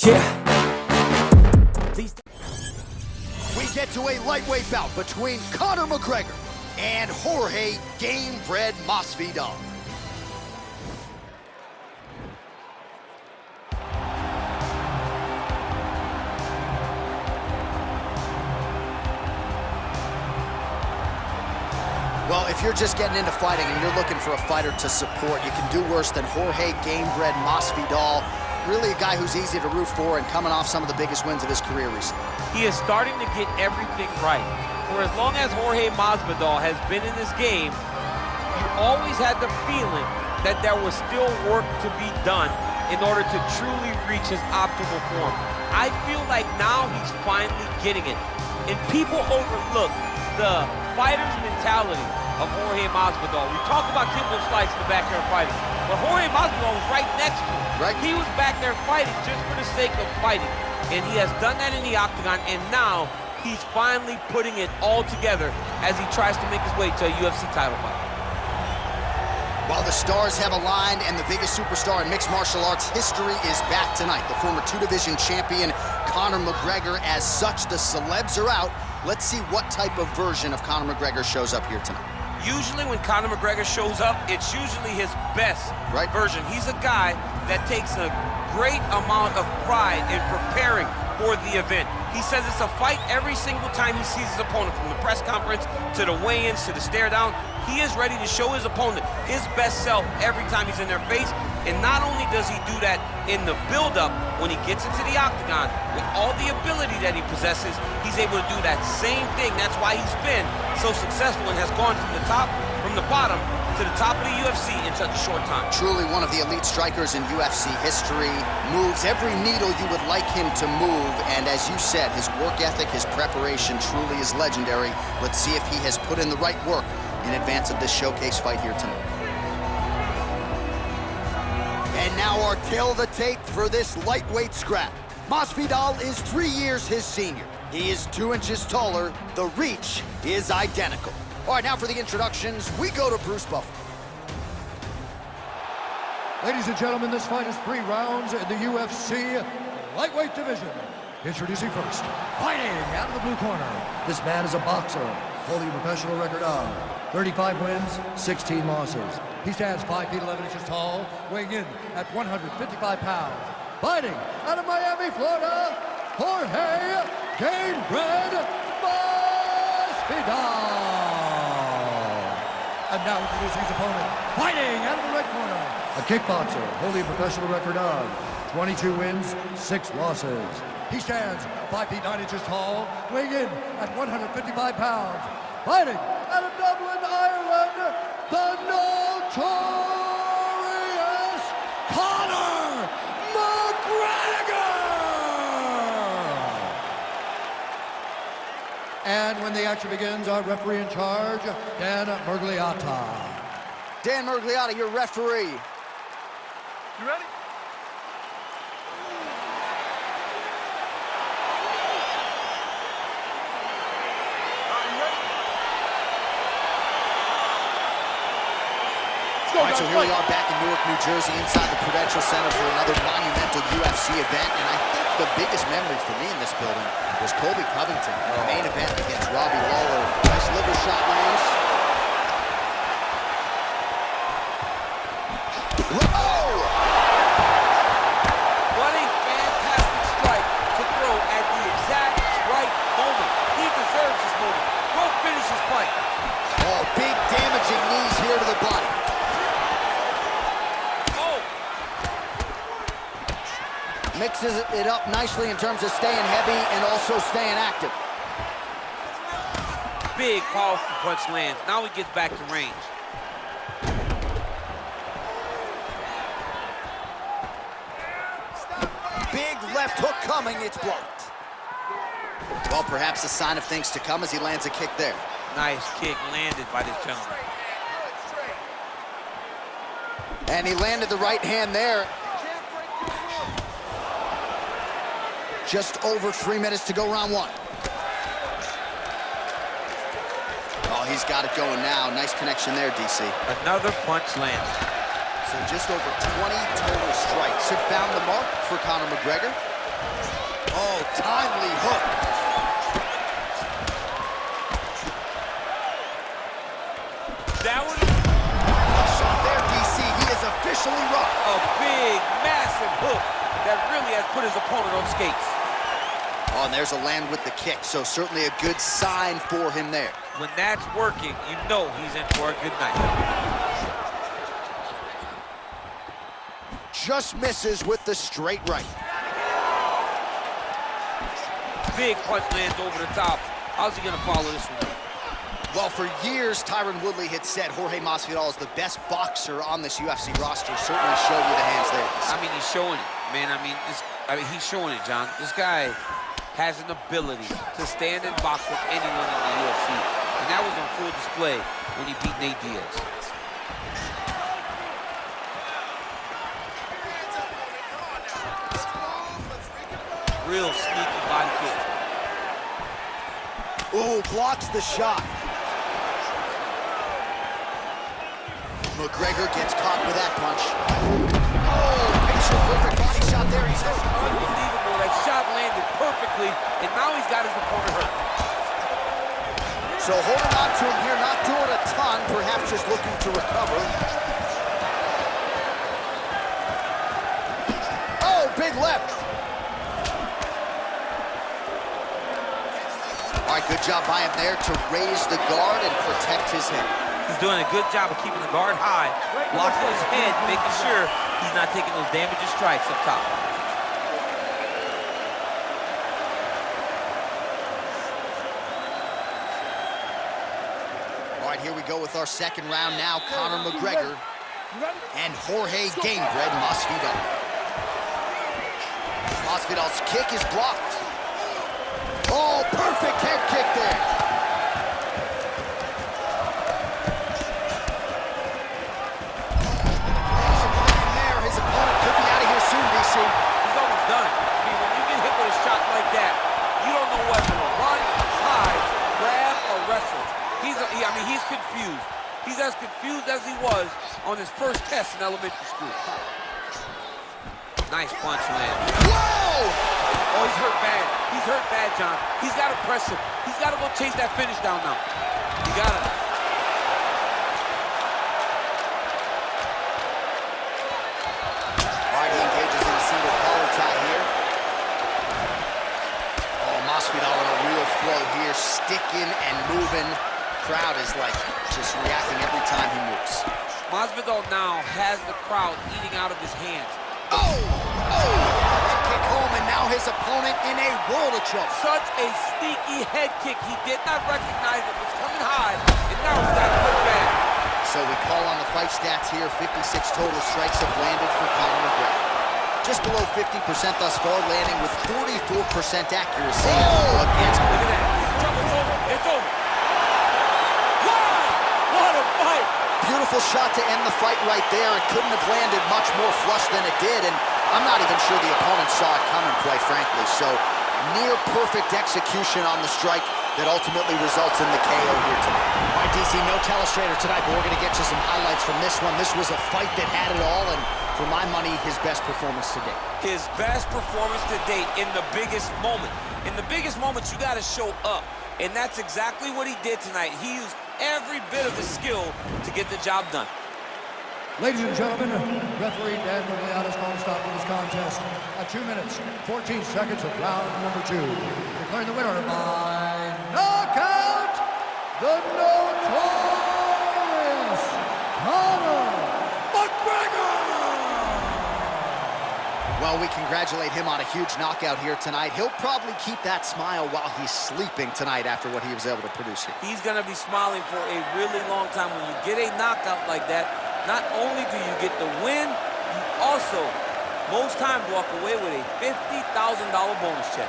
We get to a lightweight bout between Conor McGregor and Jorge Gamebred Masvidal. Well, if you're just getting into fighting and you're looking for a fighter to support, you can do worse than Jorge Gamebred Masvidal. Really a guy who's easy to root for and coming off some of the biggest wins of his career recently. He is starting to get everything right. For as long as Jorge Masvidal has been in this game, you always had the feeling that there was still work to be done in order to truly reach his optimal form. I feel like now he's finally getting it. And people overlook the fighter's mentality of Jorge Masvidal. We talk about Kimbo Slice in the backyard fighting, but Jorge Masvidal was right next to him. Right. He was back there fighting just for the sake of fighting. And he has done that in the octagon, and now he's finally putting it all together as he tries to make his way to a UFC title fight. While the stars have aligned and the biggest superstar in mixed martial arts history is back tonight, the former two-division champion Conor McGregor. As such, the celebs are out. Let's see what type of version of Conor McGregor shows up here tonight. Usually when Conor McGregor shows up, it's usually his best version. He's a guy that takes a great amount of pride in preparing for the event. He says it's a fight every single time he sees his opponent, from the press conference to the weigh-ins to the stare down. He is ready to show his opponent his best self every time he's in their face. And not only does he do that in the build-up, when he gets into the octagon, with all the ability that he possesses, he's able to do that same thing. That's why he's been so successful and has gone from the bottom to the top of the UFC in such a short time. Truly one of the elite strikers in UFC history. Moves every needle you would like him to move. And as you said, his work ethic, his preparation truly is legendary. Let's see if he has put in the right work in advance of this showcase fight here tonight. And now our tail of the tape for this lightweight scrap. Masvidal is 3 years his senior. He is 2 inches taller. The reach is identical. All right, now for the introductions, we go to Bruce Buffer. Ladies and gentlemen, this fight is 3 rounds in the UFC lightweight division. Introducing first, fighting out of the blue corner. This man is a boxer, holding a professional record of 35 wins, 16 losses. He stands 5 feet 11 inches tall, weighing in at 155 pounds. Fighting out of Miami, Florida, Jorge Gamebred Masvidal. And now introducing his opponent, fighting out of the red corner, a kickboxer, holding a professional record of 22 wins, 6 losses. He stands 5 feet 9 inches tall, weighing in at 155 pounds. Fighting out of Dublin, Ireland, the notorious Conor McGregor! And when the action begins, our referee in charge, Dan Mergliata. Dan Mergliata, your referee. You ready? All right, so here we are back in Newark, New Jersey, inside the Prudential Center for another monumental UFC event. And I think the biggest memory for me in this building was Colby Covington in the main event against Robbie Lawler. Nice liver shot lands. Whoa! What a fantastic strike to throw at the exact right moment. He deserves this moment. Go finish his fight. Oh, big damaging knees here to the body. Mixes it up nicely in terms of staying heavy and also staying active. Big, powerful punch lands. Now he gets back to range. Big left hook coming, it's blocked. Well, perhaps a sign of things to come as he lands a kick there. Nice kick landed by this gentleman. And he landed the right hand there. Just over 3 minutes to go, round 1. Oh, he's got it going now. Nice connection there, DC. Another punch landed. So just over 20 total strikes have found the mark for Conor McGregor. Oh, timely hook. That was A shot there, DC. He is officially rocked. a big, massive hook that really has put his opponent on skates. Oh, and there's a land with the kick, so certainly a good sign for him there. When that's working, you know he's in for a good night. Just misses with the straight right. Big punch lands over the top. How's he gonna follow this one? Well, for years, Tyron Woodley had said Jorge Masvidal is the best boxer on this UFC roster. Certainly showed you the hands there. I mean, he's showing it, man. I mean, he's showing it, John. This guy has an ability to stand and box with anyone in the UFC. And that was on full display when he beat Nate Diaz. Real sneaky body kick. Ooh, blocks the shot. McGregor gets caught with that punch. Oh, picture-perfect body shot there. He's hurt. Unbelievable. That shot landed perfectly, and now he's got his opponent hurt. So holding on to him here, not doing a ton, perhaps just looking to recover. Oh, big left. All right, good job by him there to raise the guard and protect his head. He's doing a good job of keeping the guard high, blocking his head, making sure he's not taking those damaging strikes up top. All right, here we go with our second round now. Conor McGregor and Jorge Gamebred Masvidal. Masvidal's kick is blocked. Oh, perfect head kick there. His opponent could be out of here soon, DC. He's almost done it. I mean, when you get hit with a shot like that, you don't know whether to run, hide, grab, or wrestle. He's confused. He's as confused as he was on his first test in elementary school. Nice punch land. Whoa! Oh, he's hurt bad. He's hurt bad, John. He's got to press him. He's got to go chase that finish down now. He got it. All right, he engages in a single collar tie here. Oh, Masvidal in a real flow here, sticking and moving. Crowd is like just reacting every time he moves. Masvidal now has the crowd eating out of his hands. Oh! Oh! Head kick home, and now his opponent in a world of trouble. Such a sneaky head kick. He did not recognize it was coming high, and now he's got to put back. So we call on the fight stats here. 56 total strikes have landed for Conor McGregor. Just below 50% thus far, landing with 44% accuracy against. Look at that. It's over. It's over. Wow! What a fight! Beautiful shot to end the fight right there. It couldn't have landed much more flush than it did, and I'm not even sure the opponent saw it coming, quite frankly. So near perfect execution on the strike that ultimately results in the KO here tonight. All right, DC, no telestrator tonight, but we're going to get you some highlights from this one. This was a fight that had it all, and for my money, his best performance to date. His best performance to date in the biggest moment. In the biggest moments, you got to show up, and that's exactly what he did tonight. He used every bit of his skill to get the job done. Ladies and gentlemen, referee Dan Murgliana's going to stop this contest at 2 minutes, 14 seconds of round number 2. Declaring the winner by knockout, the notorious Conor McGregor! Well, we congratulate him on a huge knockout here tonight. He'll probably keep that smile while he's sleeping tonight after what he was able to produce here. He's going to be smiling for a really long time. When you get a knockout like that, not only do you get the win, you also, most times, walk away with a $50,000 bonus check.